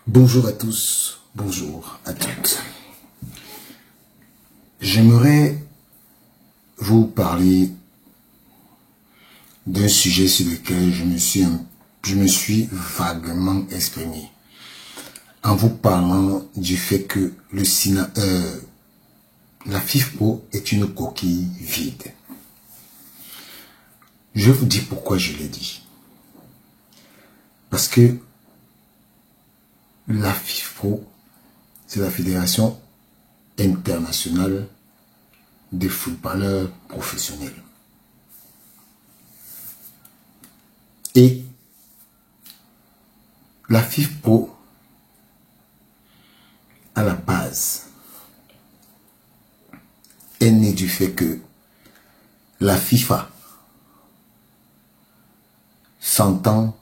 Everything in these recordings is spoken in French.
Bonjour à tous, bonjour à toutes. J'aimerais vous parler d'un sujet sur lequel je me suis vaguement exprimé en vous parlant du fait que la FIFPro est une coquille vide. Je vous dis pourquoi je l'ai dit. Parce que la FIFPro, c'est la Fédération internationale des footballeurs professionnels. Et la FIFPro, à la base, est née du fait que la FIFA sentant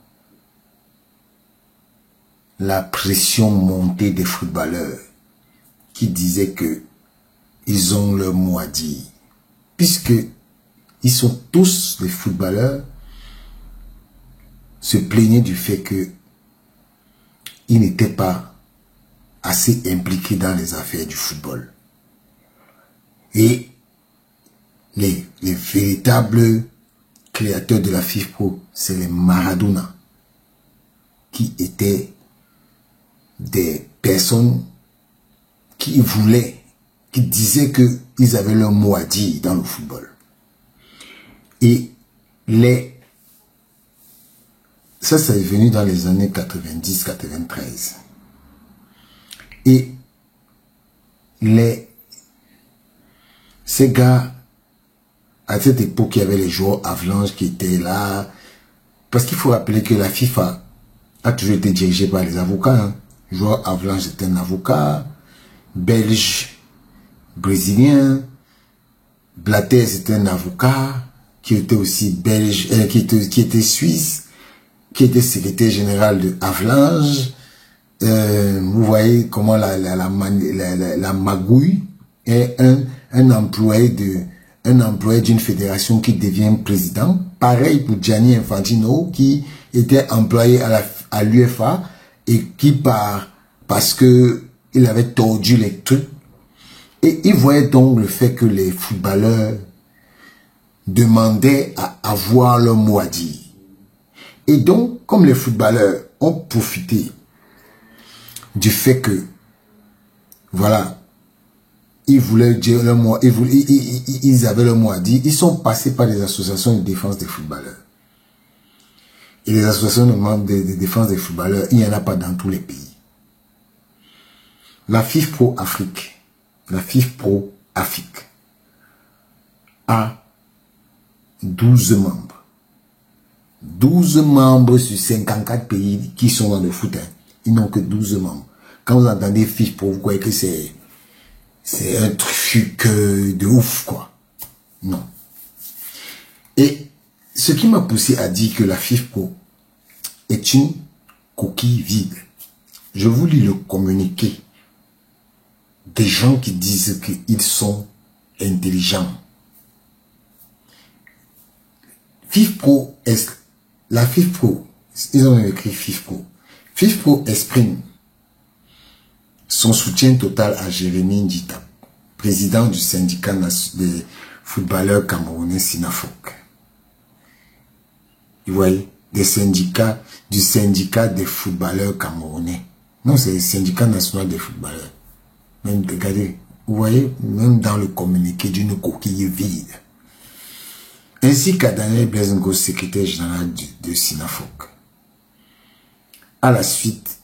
la pression montée des footballeurs qui disaient que ils ont leur mot à dire, puisque ils sont tous des footballeurs, se plaignaient du fait que ils n'étaient pas assez impliqués dans les affaires du football. Et les véritables créateurs de la FIFPro, c'est les Maradona, qui étaient des personnes qui voulaient, qui disaient qu'ils avaient leur mot à dire dans le football. Et ça c'est venu dans les années 90-93. Et ces gars, à cette époque, il y avait les joueurs Avalanche qui étaient là. Parce qu'il faut rappeler que la FIFA a toujours été dirigée par les avocats. Hein. Le joueur Avalanche était un avocat, belge, brésilien. Blatter c'était un avocat qui était aussi belge, qui était suisse, qui était secrétaire général de Avalanche. Vous voyez comment la magouille est un employé d'une fédération qui devient président. Pareil pour Gianni Infantino qui était employé à l'UEFA et qui parce que il avait tordu les trucs. Et il voyait donc le fait que les footballeurs demandaient à avoir leur mot à dire. Et donc, comme les footballeurs ont profité du fait que, voilà, ils voulaient dire leur mot, ils avaient leur mot à dire, ils sont passés par des associations de défense des footballeurs. Et les associations de défense des footballeurs, il n'y en a pas dans tous les pays. La FIFPro Afrique, a 12 membres. 12 membres sur 54 pays qui sont dans le foot. Hein. Ils n'ont que 12 membres. Quand vous entendez FIFPro, vous croyez que c'est un truc de ouf, quoi. Non. Et ce qui m'a poussé à dire que la FIFPro est une coquille vide. Je vous lis le communiqué des gens qui disent qu'ils sont intelligents. La FIFPro, ils ont écrit FIFPro. FIFPro exprime son soutien total à Jérémy Ndjita, président du syndicat des footballeurs camerounais Sinafok. Vous voyez, du syndicat des footballeurs camerounais. Non, c'est le syndicat national des footballeurs. Même, regardez, vous voyez, même dans le communiqué d'une coquille vide. Ainsi qu'à Daniel Blaise Ngo, secrétaire général de Sinafok. À la suite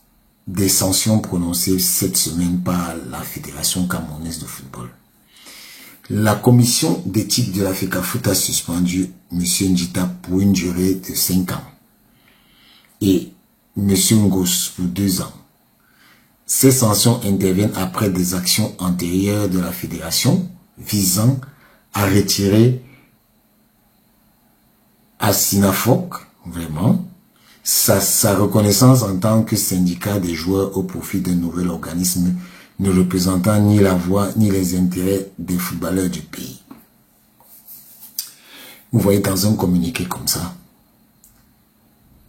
des sanctions prononcées cette semaine par la Fédération camerounaise de football. La commission d'éthique de la FECAFOOT a suspendu M. Ndjita pour une durée de 5 ans et M. Ngos pour 2 ans. Ces sanctions interviennent après des actions antérieures de la Fédération visant à retirer à Sinafok, vraiment, sa reconnaissance en tant que syndicat des joueurs au profit d'un nouvel organisme ne représentant ni la voix ni les intérêts des footballeurs du pays. Vous voyez, dans un communiqué comme ça,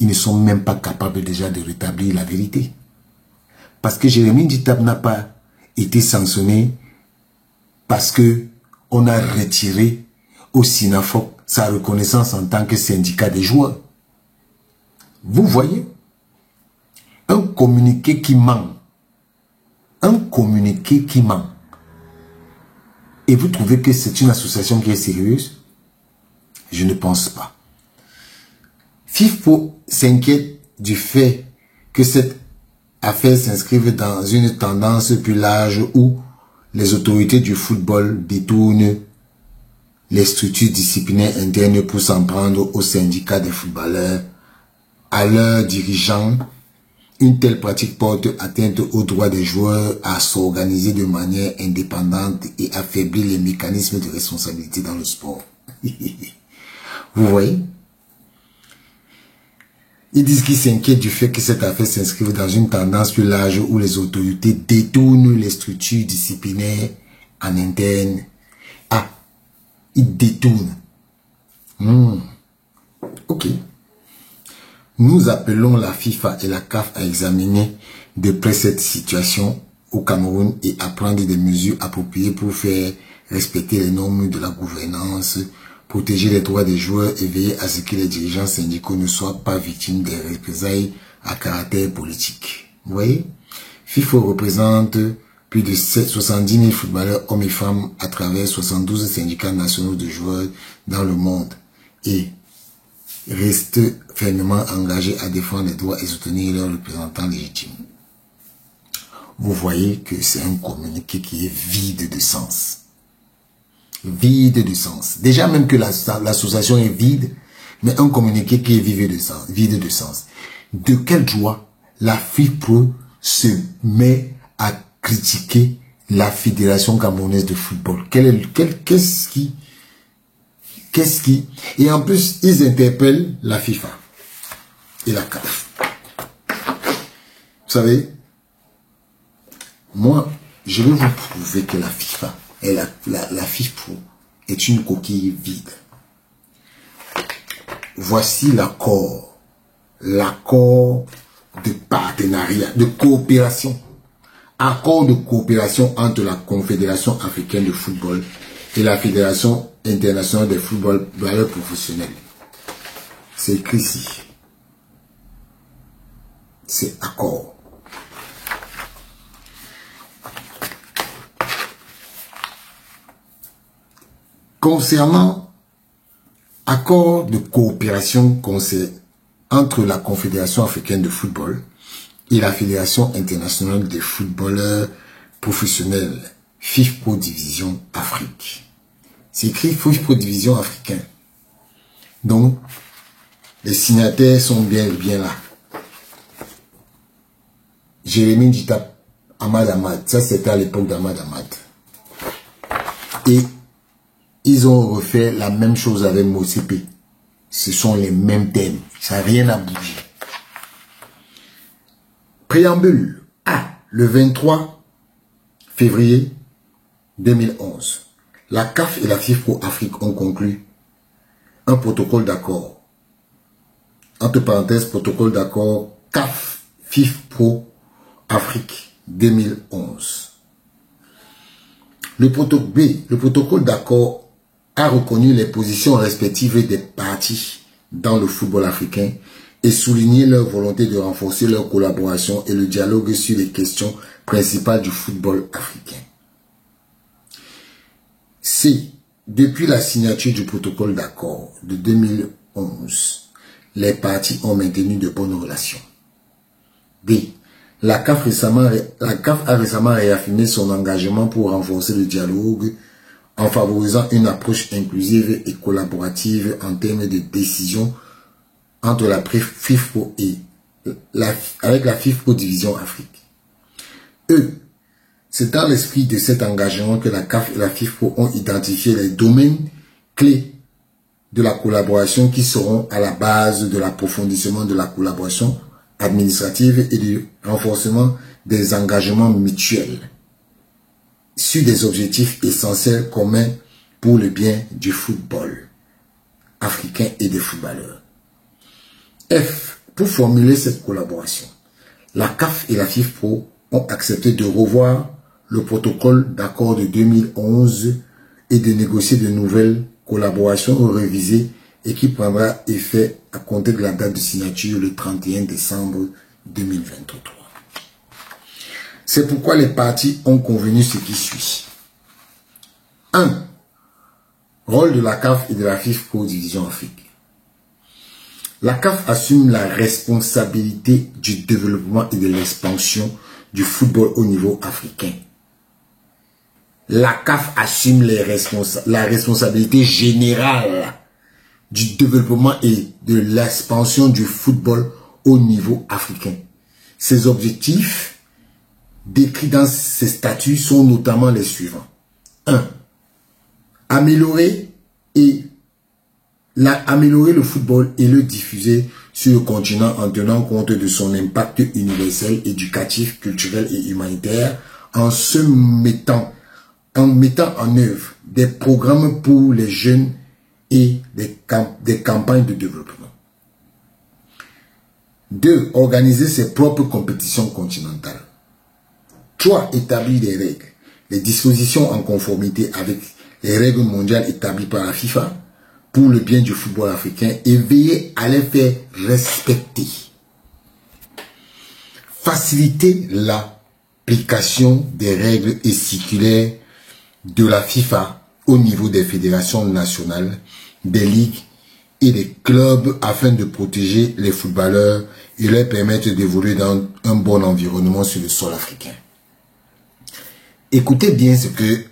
ils ne sont même pas capables déjà de rétablir la vérité. Parce que Jérémie Nditap n'a pas été sanctionné parce que on a retiré au SINAFOC sa reconnaissance en tant que syndicat des joueurs. Vous voyez, un communiqué qui ment. Un communiqué qui ment. Et vous trouvez que c'est une association qui est sérieuse? Je ne pense pas. FIFPro s'inquiète du fait que cette affaire s'inscrive dans une tendance plus large où les autorités du football détournent les structures disciplinaires internes pour s'en prendre aux syndicats des footballeurs, à leurs dirigeants. Une telle pratique porte atteinte aux droits des joueurs à s'organiser de manière indépendante et affaiblit les mécanismes de responsabilité dans le sport. Vous voyez? Ils disent qu'ils s'inquiètent du fait que cette affaire s'inscrive dans une tendance plus large où les autorités détournent les structures disciplinaires en interne. Ah, ils détournent. Ok. Nous appelons la FIFA et la CAF à examiner de près cette situation au Cameroun et à prendre des mesures appropriées pour faire respecter les normes de la gouvernance, protéger les droits des joueurs et veiller à ce que les dirigeants syndicaux ne soient pas victimes des représailles à caractère politique. Vous voyez? FIFA représente plus de 70 000 footballeurs hommes et femmes à travers 72 syndicats nationaux de joueurs dans le monde et reste fermement engagé à défendre les droits et soutenir leurs représentants légitimes. Vous voyez que c'est un communiqué qui est vide de sens. Vide de sens. Déjà même que l'association est vide, mais un communiqué qui est vide de sens. De quelle joie la FIFPro se met à critiquer la Fédération camerounaise de football? Qu'est-ce qui... Et en plus, ils interpellent la FIFA et la CAF. Vous savez, moi, je vais vous prouver que la FIFA et la FIFPro est une coquille vide. Voici l'accord. L'accord de partenariat, de coopération. Accord de coopération entre la Confédération africaine de football et la Fédération internationale des footballeurs professionnels. C'est écrit ici. C'est accord. Concernant accord de coopération entre la Confédération africaine de football et la Fédération internationale des footballeurs professionnels, FIFPro Division Afrique. C'est écrit FIFPro Division Africain. Donc, les signataires sont bien là. Jérémie Nditap, Ahmad Ahmad. Ça, c'était à l'époque d'Ahmad Ahmad. Et ils ont refait la même chose avec Motsepe. Ce sont les mêmes thèmes. Ça n'a rien à bouger. Préambule. Le 23 février 2011. La CAF et la FIFPro Afrique ont conclu un protocole d'accord. Entre parenthèses, protocole d'accord CAF FIFPro Afrique 2011. Le protocole d'accord a reconnu les positions respectives des parties dans le football africain et souligné leur volonté de renforcer leur collaboration et le dialogue sur les questions principales du football africain. Si, depuis la signature du protocole d'accord de 2011, les parties ont maintenu de bonnes relations. B. La CAF a récemment réaffirmé son engagement pour renforcer le dialogue en favorisant une approche inclusive et collaborative en termes de décision entre la FIFPro et avec la FIFPro Division Afrique. C'est dans l'esprit de cet engagement que la CAF et la FIFPro ont identifié les domaines clés de la collaboration qui seront à la base de l'approfondissement de la collaboration administrative et du renforcement des engagements mutuels sur des objectifs essentiels communs pour le bien du football africain et des footballeurs. F. Pour formuler cette collaboration, la CAF et la FIFPro ont accepté de revoir le protocole d'accord de 2011 et de négocier de nouvelles collaborations révisées et qui prendra effet à compter de la date de signature le 31 décembre 2023. C'est pourquoi les parties ont convenu ce qui suit. 1. Rôle de la CAF et de la FIFPro Division Afrique. La CAF assume la responsabilité du développement et de l'expansion du football au niveau africain. La CAF assume la responsabilité générale du développement et de l'expansion du football au niveau africain. Ses objectifs décrits dans ces statuts sont notamment les suivants. 1. Améliorer le football et le diffuser sur le continent en tenant compte de son impact universel, éducatif, culturel et humanitaire en mettant en œuvre des programmes pour les jeunes et des campagnes de développement. 2. Organiser ses propres compétitions continentales. 3. Établir des règles, les dispositions en conformité avec les règles mondiales établies par la FIFA pour le bien du football africain et veiller à les faire respecter. Faciliter l'application des règles et circulaires de la FIFA au niveau des fédérations nationales, des ligues et des clubs afin de protéger les footballeurs et leur permettre d'évoluer dans un bon environnement sur le sol africain. Écoutez bien ce que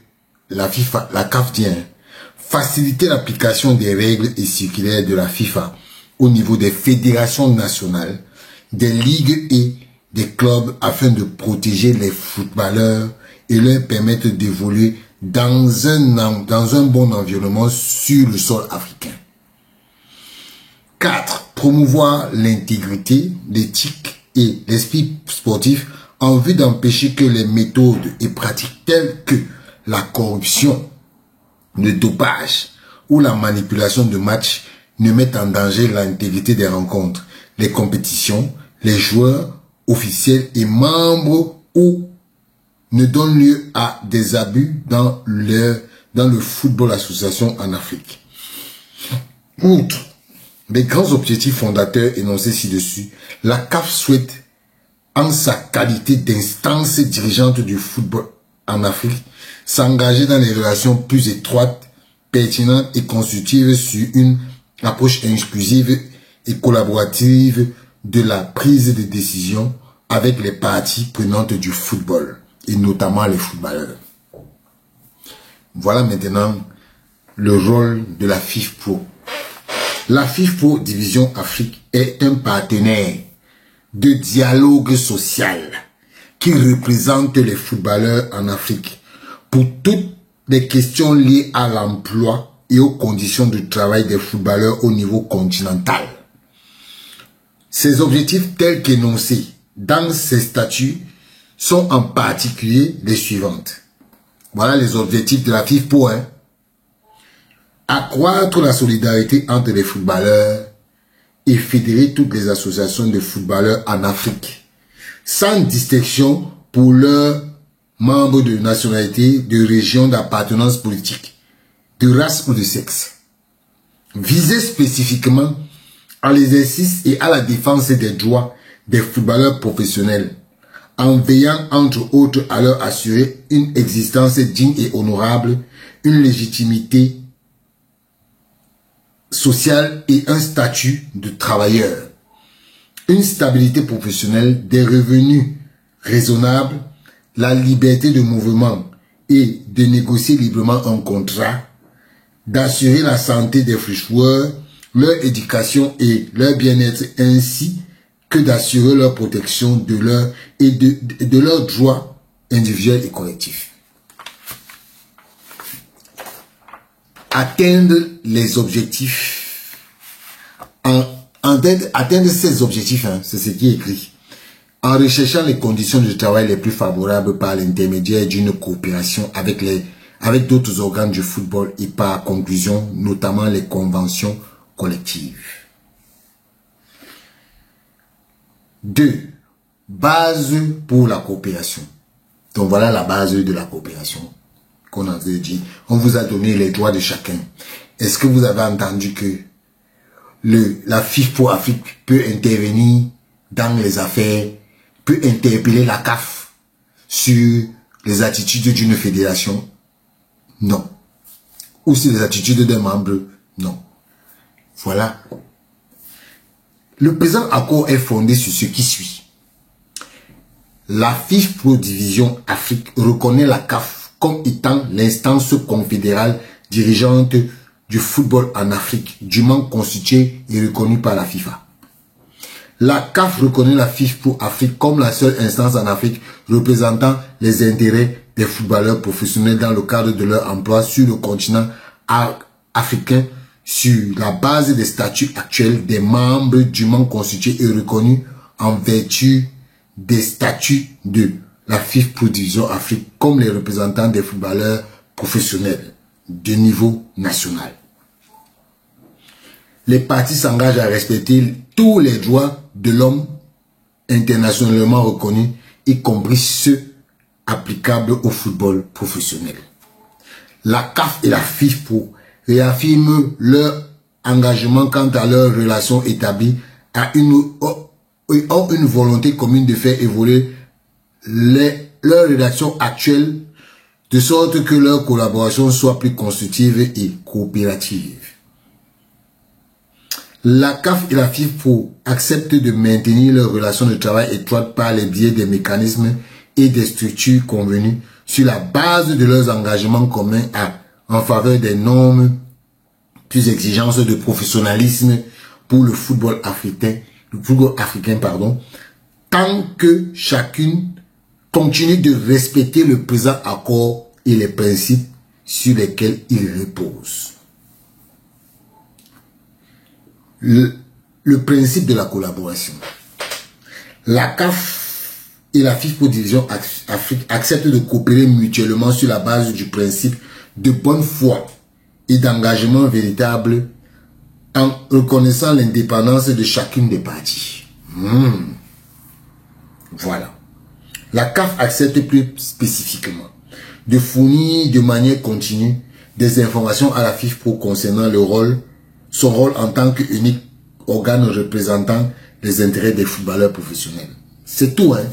la CAF dit. Faciliter l'application des règles et circulaires de la FIFA au niveau des fédérations nationales, des ligues et des clubs afin de protéger les footballeurs et leur permettre d'évoluer dans un bon environnement sur le sol africain. 4. Promouvoir l'intégrité, l'éthique et l'esprit sportif en vue d'empêcher que les méthodes et pratiques telles que la corruption, le dopage ou la manipulation de matchs ne mettent en danger l'intégrité des rencontres, les compétitions, les joueurs, officiels et membres ou ne donnent lieu à des abus dans le football association en Afrique. Outre les grands objectifs fondateurs énoncés ci-dessus, la CAF souhaite, en sa qualité d'instance dirigeante du football en Afrique, s'engager dans des relations plus étroites, pertinentes et constructives sur une approche inclusive et collaborative de la prise de décision avec les parties prenantes du football, et notamment les footballeurs. Voilà maintenant le rôle de la FIFPro. La FIFPro Division Afrique est un partenaire de dialogue social qui représente les footballeurs en Afrique pour toutes les questions liées à l'emploi et aux conditions de travail des footballeurs au niveau continental. Ces objectifs tels qu'énoncés dans ces statuts sont en particulier les suivantes. Voilà les objectifs de la FIFPro. Accroître la solidarité entre les footballeurs et fédérer toutes les associations de footballeurs en Afrique, sans distinction pour leurs membres de nationalité, de région, d'appartenance politique, de race ou de sexe. Viser spécifiquement à l'exercice et à la défense des droits des footballeurs professionnels, en veillant entre autres à leur assurer une existence digne et honorable, une légitimité sociale et un statut de travailleur, une stabilité professionnelle, des revenus raisonnables, la liberté de mouvement et de négocier librement un contrat, d'assurer la santé des joueurs, leur éducation et leur bien-être ainsi que d'assurer leur protection de leurs droits individuels et collectifs. Atteindre les objectifs, atteindre ces objectifs, c'est ce qui est écrit, en recherchant les conditions de travail les plus favorables par l'intermédiaire d'une coopération avec d'autres organes du football et par conclusion, notamment les conventions collectives. 2. Base pour la coopération. Donc voilà la base de la coopération qu'on a dit. On vous a donné les droits de chacun. Est-ce que vous avez entendu que la FIFA pour Afrique peut intervenir dans les affaires, peut interpeller la CAF sur les attitudes d'une fédération? Non. Ou sur les attitudes d'un membre? Non. Voilà. Le présent accord est fondé sur ce qui suit. La FIFA Pro Division Afrique reconnaît la CAF comme étant l'instance confédérale dirigeante du football en Afrique, dûment constituée et reconnue par la FIFA. La CAF reconnaît la FIFA Pro Afrique comme la seule instance en Afrique représentant les intérêts des footballeurs professionnels dans le cadre de leur emploi sur le continent africain sur la base des statuts actuels des membres dûment constitués et reconnus en vertu des statuts de la FIFA Pro Division Afrique comme les représentants des footballeurs professionnels de niveau national. Les parties s'engagent à respecter tous les droits de l'homme internationalement reconnus, y compris ceux applicables au football professionnel. La CAF et la FIFA Pro réaffirment leur engagement quant à leurs relations établies ont une volonté commune de faire évoluer leur rédaction actuelle de sorte que leur collaboration soit plus constructive et coopérative. La CAF et la FIFA Pro acceptent de maintenir leurs relations de travail étroites par les biais des mécanismes et des structures convenues sur la base de leurs engagements communs en faveur des normes plus exigences de professionnalisme pour le football africain, tant que chacune continue de respecter le présent accord et les principes sur lesquels il repose. Le principe de la collaboration. La CAF et la FIFA Pro Division Afrique acceptent de coopérer mutuellement sur la base du principe de bonne foi et d'engagement véritable en reconnaissant l'indépendance de chacune des parties. Voilà. La CAF accepte plus spécifiquement de fournir de manière continue des informations à la FIFA Pro concernant son rôle en tant qu'unique organe représentant les intérêts des footballeurs professionnels. C'est tout, hein.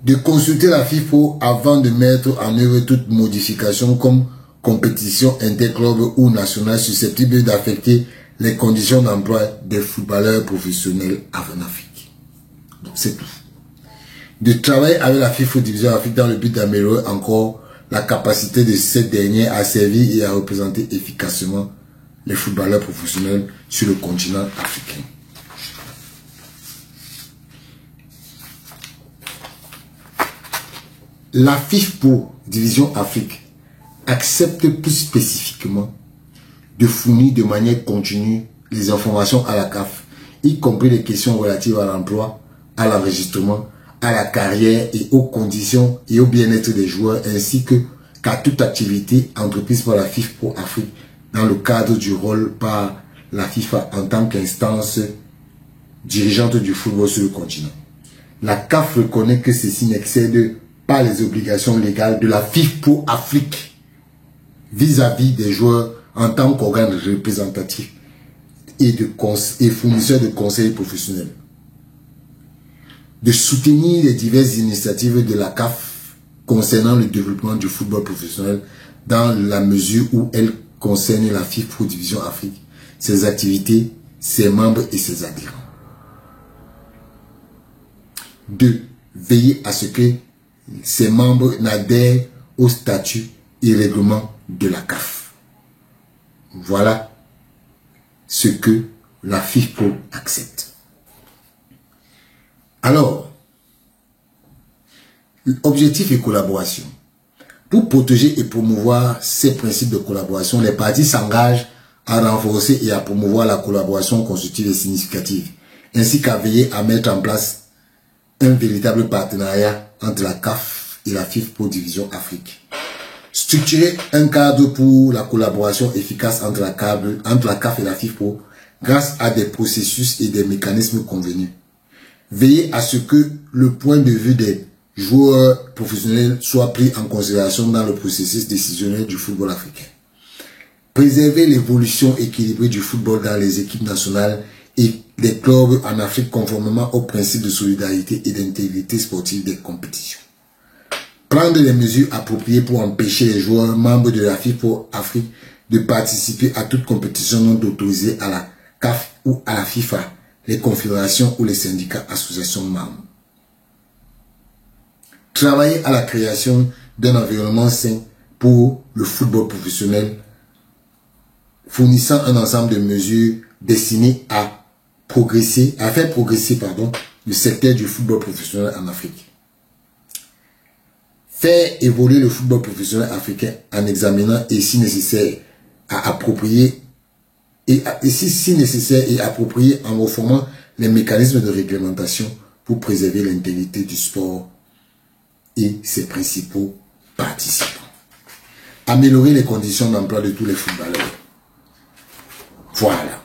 De consulter la FIFA Pro avant de mettre en œuvre toute modification comme compétition interclub ou nationale susceptible d'affecter les conditions d'emploi des footballeurs professionnels en Afrique. Donc c'est tout. De travailler avec la FIFA Pro Division Afrique dans le but d'améliorer encore la capacité de cette dernière à servir et à représenter efficacement les footballeurs professionnels sur le continent africain. La FIFA Pro Division Afrique accepte plus spécifiquement de fournir de manière continue les informations à la CAF, y compris les questions relatives à l'emploi, à l'enregistrement, à la carrière et aux conditions et au bien-être des joueurs, ainsi qu'à toute activité entreprise par la FIFA Pro Afrique dans le cadre du rôle par la FIFA en tant qu'instance dirigeante du football sur le continent. La CAF reconnaît que ceci n'excède pas les obligations légales de la FIFA Pro Afrique vis-à-vis des joueurs en tant qu'organe représentatif et fournisseur de conseils professionnels. De soutenir les diverses initiatives de la CAF concernant le développement du football professionnel dans la mesure où elles concernent la FIFA Pro Division Afrique, ses activités, ses membres et ses adhérents. 2. Veiller à ce que ses membres n'adhèrent au statut et règlement de la CAF. Voilà ce que la FIFA Pro accepte. Alors, objectif et collaboration. Pour protéger et promouvoir ces principes de collaboration, les parties s'engagent à renforcer et à promouvoir la collaboration constructive et significative, ainsi qu'à veiller à mettre en place un véritable partenariat entre la CAF et la FIFA Pro Division Afrique. Structurer un cadre pour la collaboration efficace entre la CAF et la FIFA Pro grâce à des processus et des mécanismes convenus. Veiller à ce que le point de vue des joueurs professionnels soit pris en considération dans le processus décisionnel du football africain. Préserver l'évolution équilibrée du football dans les équipes nationales et des clubs en Afrique conformément aux principes de solidarité et d'intégrité sportive des compétitions. Prendre les mesures appropriées pour empêcher les joueurs membres de la FIFA Afrique de participer à toute compétition non autorisée à la CAF ou à la FIFA, les confédérations ou les syndicats associations membres. Travailler à la création d'un environnement sain pour le football professionnel, fournissant un ensemble de mesures destinées à faire progresser le secteur du football professionnel en Afrique. Faire évoluer le football professionnel africain en examinant et si nécessaire approprié en reformant les mécanismes de réglementation pour préserver l'intégrité du sport et ses principaux participants. Améliorer les conditions d'emploi de tous les footballeurs. Voilà.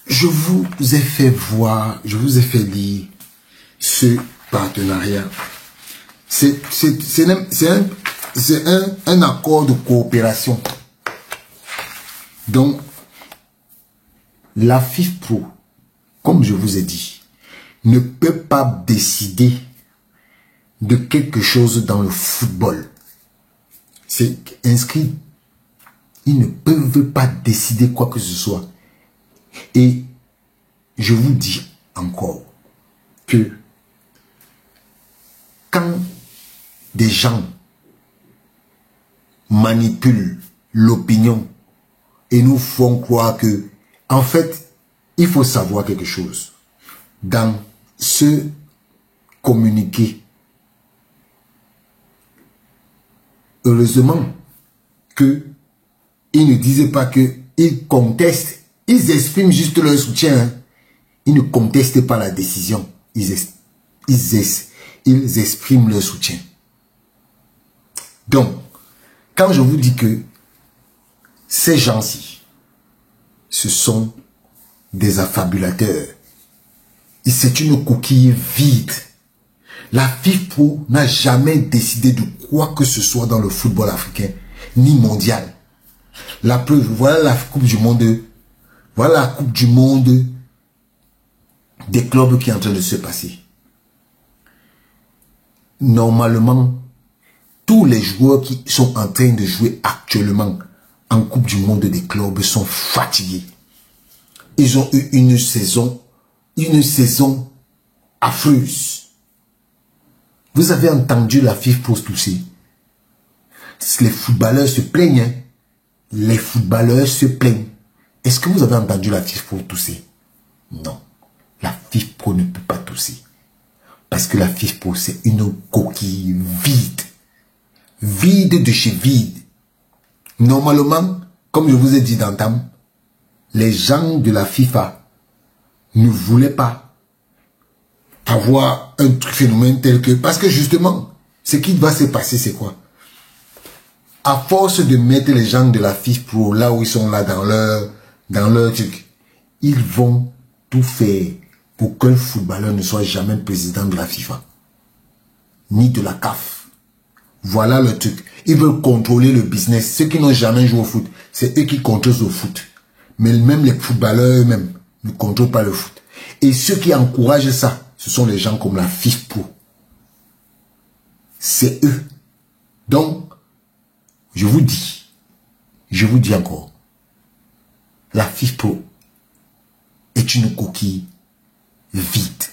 Je vous ai fait lire ce partenariat. C'est un accord de coopération. Donc, la FIFPro, comme je vous ai dit, ne peut pas décider de quelque chose dans le football. C'est inscrit. Ils ne peuvent pas décider quoi que ce soit. Et je vous dis encore que quand des gens manipulent l'opinion et nous font croire que, en fait, il faut savoir quelque chose. Dans ce communiqué, heureusement que ils ne disaient pas qu'ils contestent, ils expriment juste leur soutien. Hein. Ils ne contestent pas la décision, ils expriment leur soutien. Donc, quand je vous dis que ces gens-ci, ce sont des affabulateurs, et c'est une coquille vide. La FIFPro n'a jamais décidé de quoi que ce soit dans le football africain, ni mondial. La preuve, voilà la Coupe du Monde. Voilà la Coupe du Monde des clubs qui est en train de se passer. Normalement, tous les joueurs qui sont en train de jouer actuellement en Coupe du Monde des clubs sont fatigués. Ils ont eu une saison affreuse. Vous avez entendu la FIFPro tousser. Les footballeurs se plaignent. Hein? Les footballeurs se plaignent. Est-ce que vous avez entendu la FIFPro tousser? Non. La FIFPro ne peut pas tousser. Parce que la FIFPro, c'est une coquille vide. Vide de chez vide. Normalement, comme je vous ai dit d'entame, les gens de la FIFA ne voulaient pas avoir un phénomène tel que... Parce que justement, ce qui va se passer, c'est quoi? À force de mettre les gens de la FIFPro là où ils sont là dans leur truc, ils vont tout faire pour qu'un footballeur ne soit jamais président de la FIFA, ni de la CAF. Voilà le truc. Ils veulent contrôler le business. Ceux qui n'ont jamais joué au foot, c'est eux qui contrôlent le foot. Mais même les footballeurs eux-mêmes ne contrôlent pas le foot. Et ceux qui encouragent ça, ce sont les gens comme la FIFPro. C'est eux. Donc, je vous dis encore, la FIFPro est une coquille vide.